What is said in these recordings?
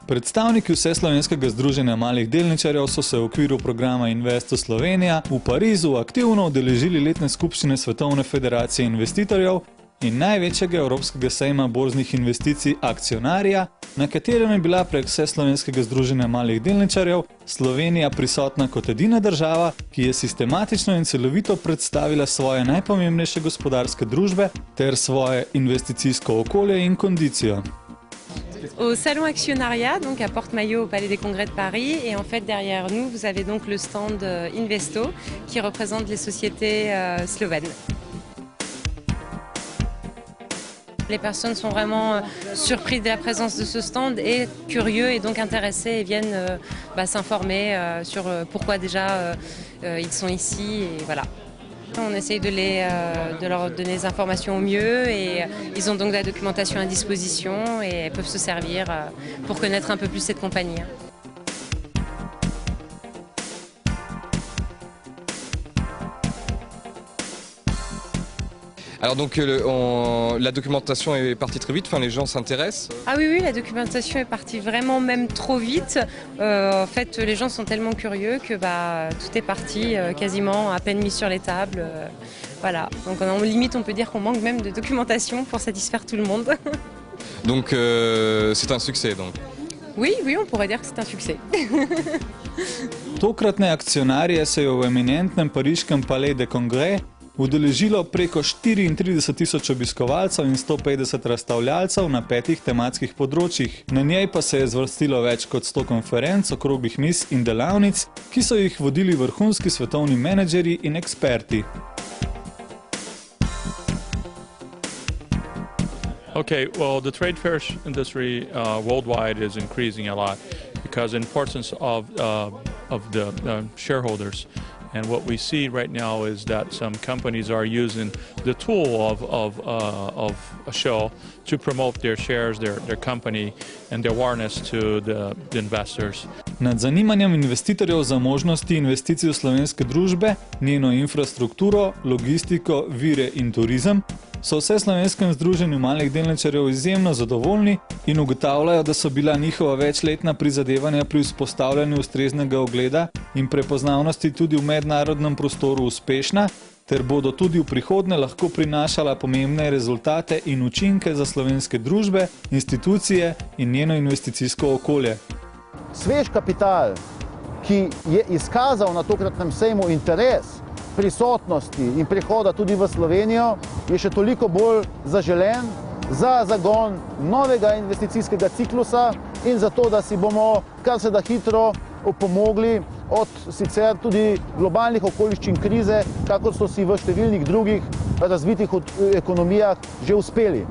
Predstavniki Vseslovenskega združenja malih delničarjev so se v okviru programa Investu Slovenija v Parizu aktivno udeležili letne skupščine Svetovne federacije investitorjev in največjega evropskega sejma borznih investicij Akcionarja, na katerem je bila prek Vseslovenskega združenja malih delničarjev Slovenija prisotna kot edina država, ki je sistematično in celovito predstavila svoje najpomembnejše gospodarske družbe ter svoje investicijsko okolje in kondicijo. Au Salon Actionnariat, donc à Porte-Maillot au Palais des Congrès de Paris, et en fait derrière nous vous avez donc le stand Investo qui représente les sociétés slovènes. Les personnes sont vraiment surprises de la présence de ce stand et curieux et donc intéressés et viennent s'informer sur pourquoi déjà ils sont ici et voilà. On essaye de leur donner les informations au mieux et ils ont donc de la documentation à disposition et elles peuvent se servir pour connaître un peu plus cette compagnie. Alors donc la documentation est partie très vite, enfin les gens s'intéressent. Ah oui, la documentation est partie vraiment même trop vite. En fait les gens sont tellement curieux que tout est parti quasiment à peine mis sur les tables. Voilà, donc limite on peut dire qu'on manque même de documentation pour satisfaire tout le monde. Donc c'est un succès donc. Oui, on pourrait dire que c'est un succès. Tokratne akcionarje se je v eminentnem pariškem Palais des Congrès udeležilo preko 34.000 obiskovalcev in 150 razstavljalcev na 5 tematskih področjih. Na njej pa se je zvrstilo več kot 100 konferenc, okroglih miz in delavnic, ki so jih vodili vrhunski svetovni menedžerji in eksperti. Okay, well, the trade fair industry worldwide is increasing a lot because the importance of the shareholders. And what we see right now is that some companies are using the tool of a show to promote their shares, their company, and the awareness to the investors. Nad zanimanjem investitorjev za možnosti investicij v slovenske družbe, njeno infrastrukturo, logistiko, vire in turizem so v Vseslovenskem združenju malih delničarjev izjemno zadovoljni in ugotavljajo, da so bila njihova večletna prizadevanja pri vzpostavljanju ustreznega ugleda in prepoznavnosti tudi v mednarodnem prostoru uspešna, ter bodo tudi v prihodnje lahko prinašala pomembne rezultate in učinke za slovenske družbe, institucije in njeno investicijsko okolje. Svež kapital, ki je izkazal na tokratnem sejmu interes prisotnosti in prihoda tudi v Slovenijo, je še toliko bolj zaželen za zagon novega investicijskega ciklusa in za to, da si bomo kar se da hitro opomogli od sicer tudi globalnih okoliščin krize, kakor so si v številnih drugih razvitih ekonomijah že uspeli.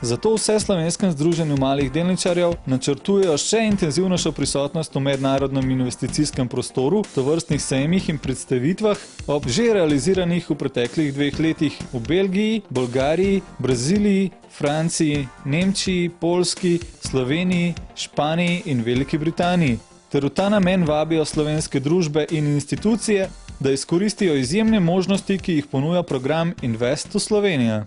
Zato v Vseslovenskem združenju malih delničarjev načrtujejo še intenzivnejšo prisotnost v mednarodnem investicijskem prostoru, tovrstnih sejmih in predstavitvah ob že realiziranih v preteklih 2 letih v Belgiji, Bolgariji, Braziliji, Franciji, Nemčiji, Poljski, Sloveniji, Španiji in Veliki Britaniji. Ter v ta namen vabijo slovenske družbe in institucije, da izkoristijo izjemne možnosti, ki jih ponuja program Investu Slovenija.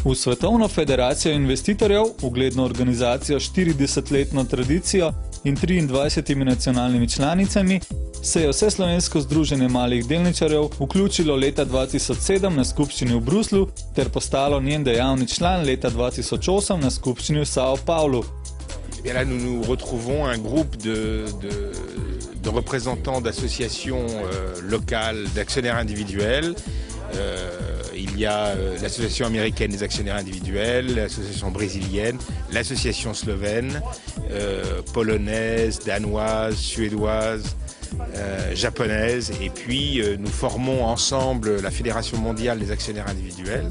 V Svetovno federacijo investitorjev, ugledno organizacijo s 40-letno tradicijo in 23 nacionalnimi članicami, se je Vseslovensko združenje malih delničarjev vključilo leta 2007 na skupščini v Bruslju ter postalo njen dejavni član leta 2008 na skupščini v Sao Paulu. Là, nous retrouvons un groupe de représentants d'associations locales, d'actionnaires individuels. Il y a l'association américaine des actionnaires individuels, l'association brésilienne, l'association slovène, polonaise, danoise, suédoise, japonaise. Et puis nous formons ensemble la Fédération mondiale des actionnaires individuels,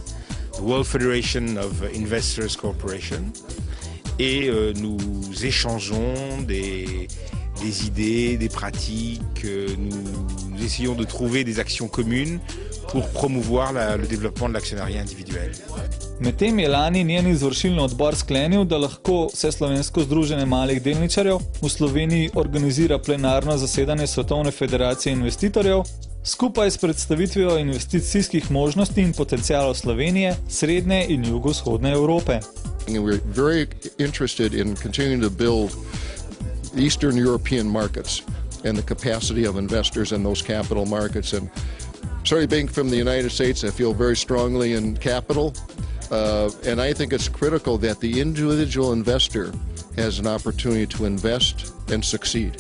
the World Federation of Investors Corporation. Et nous échangeons des idées, des pratiques, nous essayons de trouver des actions communes pour promouvoir le développement de l'actionnariat individuel. Medtem je lani njen izvršilni odbor sklenil, da lahko Vseslovensko združenje malih delničarjev v Sloveniji organizira plenarno zasedanje Svetovne federacije investitorjev skupaj s predstavitvijo investicijskih možnosti in potencialov Slovenije, srednje in jugovzhodne Evrope. We're very interested in continuing to build Eastern European markets and the capacity of investors in those capital markets. And certainly being from the United States, I feel very strongly in capital. And I think it's critical that the individual investor has an opportunity to invest and succeed.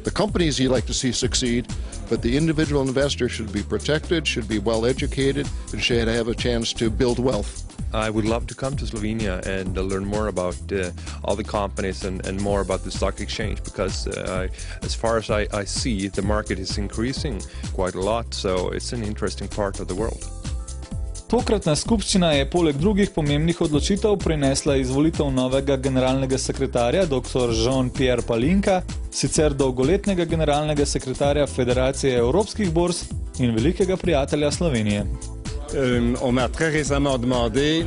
The companies you like to see succeed, but the individual investor should be protected, should be well educated, and should have a chance to build wealth. I would love to come to Slovenia and learn more about all the companies and more about the stock exchange, because as far as I see, the market is increasing quite a lot, so it's an interesting part of the world. Tokratna skupščina je poleg drugih pomembnih odločitev prinesla izvolitev novega generalnega sekretarja dr. Jean-Pierre Palinka, sicer dolgoletnega generalnega sekretarja Federacije evropskih borz in velikega prijatelja Slovenije. On m'a très récemment demandé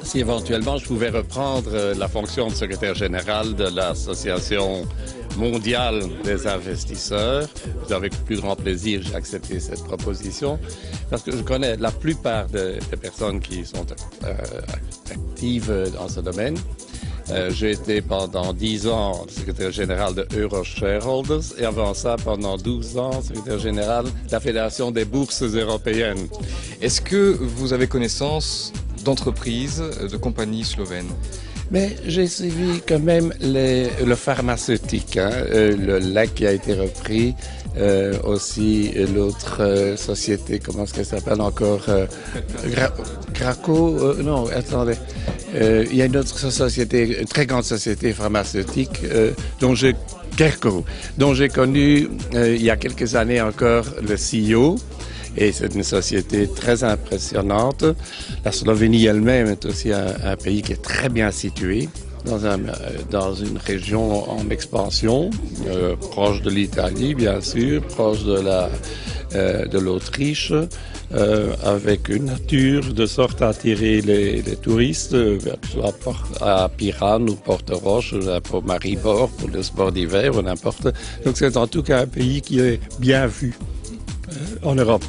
si éventuellement je pouvais reprendre la fonction de secrétaire général de l'Association mondiale des investisseurs. Avec le plus grand plaisir, j'ai accepté cette proposition parce que je connais la plupart des personnes qui sont actives dans ce domaine. J'ai été pendant 10 ans secrétaire général de Euroshareholders et avant ça, pendant 12 ans, secrétaire général de la Fédération des bourses européennes. Est-ce que vous avez connaissance d'entreprises, de compagnies slovènes? Mais j'ai suivi quand même le pharmaceutique, le lait qui a été repris, aussi l'autre société, comment est-ce qu'elle s'appelle encore, Graco, non, attendez, il y a une autre société, une très grande société pharmaceutique, Kerko, dont j'ai connu il y a quelques années encore le CEO. Et c'est une société très impressionnante. La Slovénie elle-même est aussi un pays qui est très bien situé, dans une région en expansion, proche de l'Italie bien sûr, proche de l'Autriche, avec une nature de sorte à attirer les touristes, que ce soit à Piran ou Porte-Roche, pour Maribor, pour le sport d'hiver ou n'importe. Donc c'est en tout cas un pays qui est bien vu en Europe.